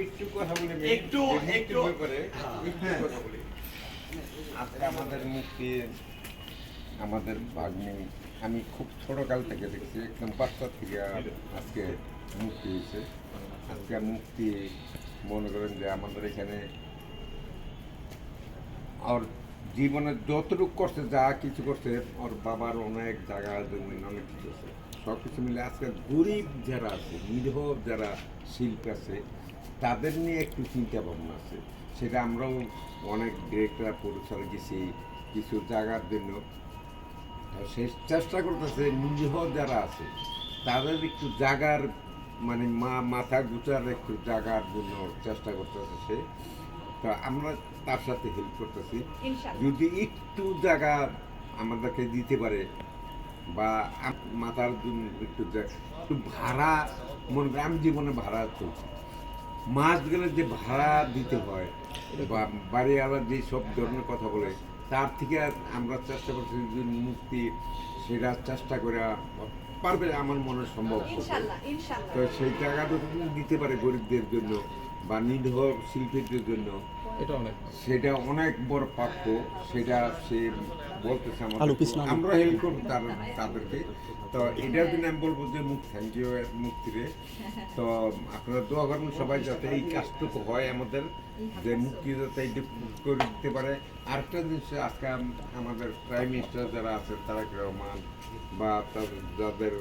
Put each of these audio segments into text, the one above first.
একটু কথা বলে একটু করে কথা বলি। আজকে আমাদের মুক্তি, আমাদের ভাগ্নি, আমি খুব ছোটকাল থেকে দেখছি, একদম বাচ্চা থেকে আজকে মুক্তি হয়েছে। আজকে মুক্তি মনে করেন যে আমাদের এখানে ওর জীবনে যতটুকু করছে, যা কিছু করছে, ওর বাবার অনেক জায়গা জমি অনেক কিছু আছে, সব কিছু মিলে আজকে গরিব যারা আছে, নিরীহ যারা শিল্পী আছে, তাদের নিয়ে একটু চিন্তা ভাবনা আছে। সেটা আমরাও অনেক ডিরেক্টর পরিচালক গেছি কিছু জায়গার জন্য, সে চেষ্টা করতেছে নিরীহ যারা আছে তাদের একটু জাগার মানে মাথা গুচার একটু জাগার জন্য চেষ্টা করতেছে সে। তো আমরা তার সাথে হেল্প করতেছি, যদি একটু জায়গা আমাদেরকে দিতে পারে বা মাথার জন্য একটু ভাড়া, মনে করি আমি জীবনে ভাড়া চলছি, মাস গেলে যে ভাড়া দিতে হয় বা বাড়িওয়ালা যে সব ধরনের কথা বলে, তার থেকে আমরা চেষ্টা করছি যে মুক্তি সেটা চেষ্টা করে পারবে, আমার মনে সম্ভব। তো সেই জায়গাটা দিতে পারে গরিবদের জন্য বা নিরীহ শিল্পীদের জন্য, সেটা অনেক বড় প্রাপ্য। সেটা সে বলতেছে আমাদের, আমরা হেল্প করবো তাদেরকে। তো এটার জন্য আমি বলবো যে থ্যাংক ইউ মুক্তিরে। তো আপনারা দোয়া করবেন সবাই যাতে এই কাজটুকু হয় আমাদের, যে মুক্তি যাতে এইটা করে দিতে পারে। আরেকটা জিনিস, আজকে আমাদের প্রাইম মিনিস্টার যারা আছে তারেক রহমান বা যাদের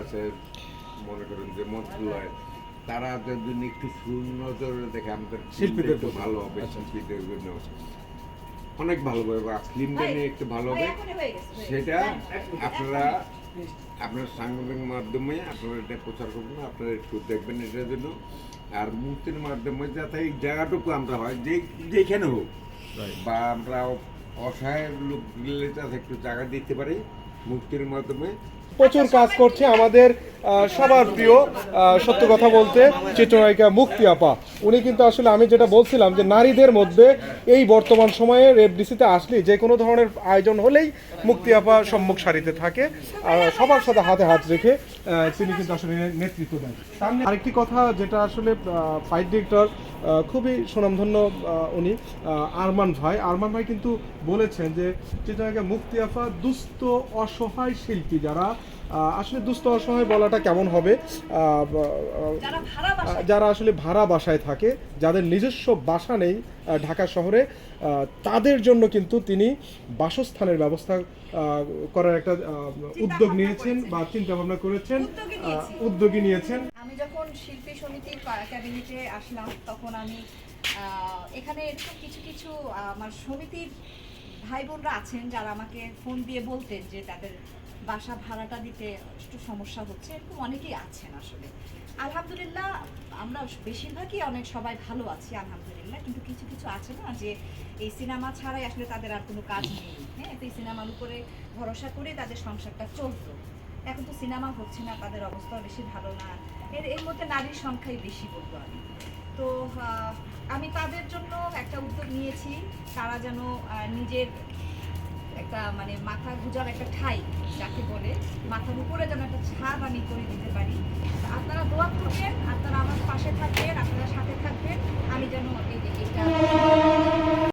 আছে মনে করেন যে মন্ত্রণালয়, তারা জন্য একটু সুনজরে দেখে আমাদের শিল্পীদের একটু ভালো হবে, শিল্পীদের জন্য অনেক ভালো হবে বা ফিল্মটা নিয়ে একটু ভালো হবে। সেটা আপনারা আপনার সাংবাদিক মাধ্যমে আপনারা এটা প্রচার করবেন, আপনারা একটু দেখবেন এটার জন্য। আর মুক্তির মাধ্যমে যাতে এই জায়গাটুকু আমরা হয় যেখানে হোক, বা আমরা অসহায় লোক গেলে যাতে একটু জায়গা দিতে পারি মুক্তির মাধ্যমে। প্রচুর কাজ করছে আমাদের সবার প্রিয়, সত্য কথা বলতে, চিত্রনায়িকা মুক্তি আপা। উনি কিন্তু আসলে, আমি যেটা বলছিলাম যে নারীদের মধ্যে এই বর্তমান সময়ে এফডিসিতে আসলে যে কোনো ধরনের আয়োজন হলেই মুক্তি আপা সম্মুখ সারিতে থাকে, সবার সাথে হাতে হাত রেখে তিনি কিন্তু আসলে নেতৃত্ব দেন। সামনে আরেকটি কথা যেটা আসলে ফাইট ডিরেক্টর খুবই সুনামধন্য উনি আরমান ভাই কিন্তু বলেছেন যে চিত্রনায়িকা মুক্তি আপা দুস্থ অসহায় শিল্পী, যারা আসলে দুস্থ অসহায় বলাটা কেমন হবে, যারা আসলে ভাড়া বাসায় থাকে, যাদের নিজস্ব বাসা নেই ঢাকা শহরে, তাদের জন্য কিন্তু তিনি বাসস্থানের ব্যবস্থা করার একটা উদ্যোগ নিয়েছেন বা চিন্তা ভাবনা করেছেন, উদ্যোগী নিয়েছেন। আমি যখন শিল্পী সমিতির ক্যাবিনেটে আসলাম, তখন আমি এখানে এরকম কিছু কিছু আমার সমিতির ভাই বোনরা আছেন যারা আমাকে ফোন দিয়ে বলতেন যে তাদের বাসা ভাড়াটা দিতে একটু সমস্যা হচ্ছে, এরকম অনেকেই আছেন। আসলে আলহামদুলিল্লাহ আমরা বেশিরভাগই অনেক সবাই ভালো আছি আলহামদুলিল্লাহ, কিন্তু কিছু কিছু আছে না যে এই সিনেমা ছাড়াই আসলে তাদের আর কোনো কাজ নেই। হ্যাঁ, তো এই সিনেমার উপরে ভরসা করে তাদের সংসারটা চলতো। এখন তো সিনেমা হচ্ছে না, তাদের অবস্থাও বেশি ভালো না, এর মধ্যে নারীর সংখ্যাই বেশি বলবো আমি। তো আমি তাদের জন্য একটা উদ্যোগ নিয়েছি, তারা যেন নিজের একটা মানে মাথা গুজার একটা ঠাঁই যাকে বলে, মাথার উপরে যেন একটা ছাদ আমি করে দিতে পারি। আপনারা দোয়া করবেন, আপনারা আমার পাশে থাকবেন, আপনারা সাথে থাকবেন, আমি যেন এটা